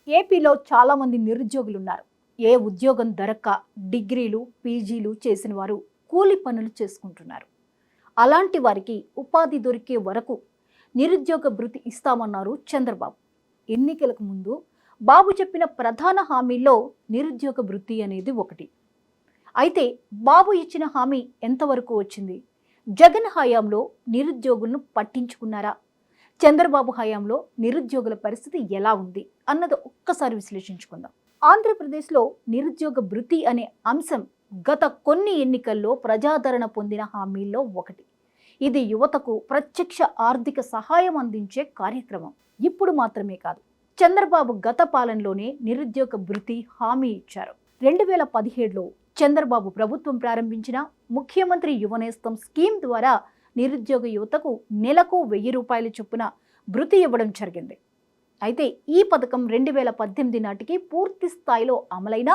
ఏపీలో చాలామంది నిరుద్యోగులు ఉన్నారు. ఏ ఉద్యోగం దొరక్క డిగ్రీలు, పీజీలు చేసిన వారు కూలి పనులు చేసుకుంటున్నారు. అలాంటి వారికి ఉపాధి దొరికే వరకు నిరుద్యోగ భృతి ఇస్తామన్నారు చంద్రబాబు. ఎన్నికలకు ముందు బాబు చెప్పిన ప్రధాన హామీల్లో నిరుద్యోగ భృతి అనేది ఒకటి. అయితే బాబు ఇచ్చిన హామీ ఎంతవరకు వచ్చింది? జగన్ హయాంలో నిరుద్యోగులను పట్టించుకున్నారా? చంద్రబాబు హయాంలో నిరుద్యోగుల పరిస్థితి ఎలా ఉంది అన్నది ఒక్కసారి విశ్లేషించుకుందాం. ఆంధ్రప్రదేశ్లో నిరుద్యోగ భృతి అనే అంశం గత కొన్ని ఎన్నికల్లో ప్రజాదరణ పొందిన హామీల్లో ఒకటి. ఇది యువతకు ప్రత్యక్ష ఆర్థిక సహాయం అందించే కార్యక్రమం. ఇప్పుడు మాత్రమే కాదు, చంద్రబాబు గత పాలనలోనే నిరుద్యోగ భృతి హామీ ఇచ్చారు. 2017లో చంద్రబాబు ప్రభుత్వం ప్రారంభించిన ముఖ్యమంత్రి యువనేస్తం స్కీమ్ ద్వారా నిరుద్యోగ యువతకు నెలకు 1000 రూపాయల చొప్పున భృతి ఇవ్వడం జరిగింది. అయితే ఈ పథకం 2018 నాటికి పూర్తి స్థాయిలో అమలైన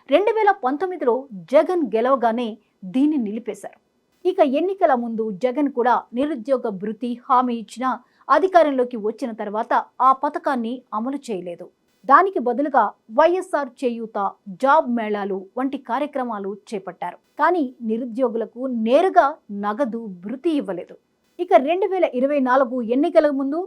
2019లో జగన్ గెలవగానే దీన్ని నిలిపేశారు. ఇక ఎన్నికల ముందు జగన్ కూడా నిరుద్యోగ భృతి హామీ ఇచ్చిన అధికారంలోకి వచ్చిన తర్వాత ఆ పథకాన్ని అమలు చేయలేదు. దానికి బదులుగా వైఎస్ఆర్ చేయూత, జాబ్ మేళాలు వంటి కార్యక్రమాలు చేపట్టారు. కానీ నిరుద్యోగులకు నేరుగా నగదు భృతి ఇవ్వలేదు. ఇక 2024 ఎన్నికల ముందు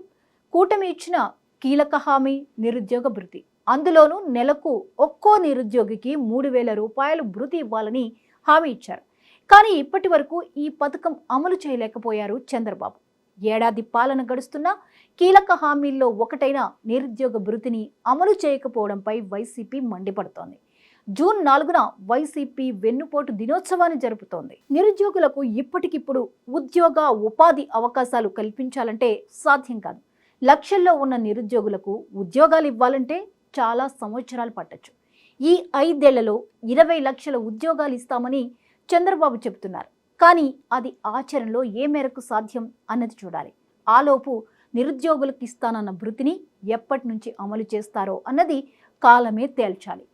కూటమి ఇచ్చిన కీలక హామీ నిరుద్యోగ భృతి. అందులోనూ నెలకు ఒక్కో నిరుద్యోగికి 3000 రూపాయలు భృతి ఇవ్వాలని హామీ ఇచ్చారు. కానీ ఇప్పటి వరకు ఈ పథకం అమలు చేయలేకపోయారు చంద్రబాబు. ఏడాది పాలన గడుస్తున్నా కీలక హామీల్లో ఒకటైన నిరుద్యోగ భృతిని అమలు చేయకపోవడంపై వైసీపీ మండిపడుతోంది. జూన్ 4న వైసీపీ వెన్నుపోటు దినోత్సవాన్ని జరుపుతోంది. నిరుద్యోగులకు ఇప్పటికిప్పుడు ఉద్యోగ, ఉపాధి అవకాశాలు కల్పించాలంటే సాధ్యం కాదు. లక్షల్లో ఉన్న నిరుద్యోగులకు ఉద్యోగాలు ఇవ్వాలంటే చాలా సంవత్సరాలు పట్టొచ్చు. ఈ 5 ఏళ్లలో 20 లక్షల ఉద్యోగాలు ఇస్తామని చంద్రబాబు చెబుతున్నారు. కానీ అది ఆచరణలో ఏ మేరకు సాధ్యం అన్నది చూడాలి. ఆలోపు నిరుద్యోగులకు ఇస్తానన్న భృతిని ఎప్పటి నుంచి అమలు చేస్తారో అన్నది కాలమే తేల్చాలి.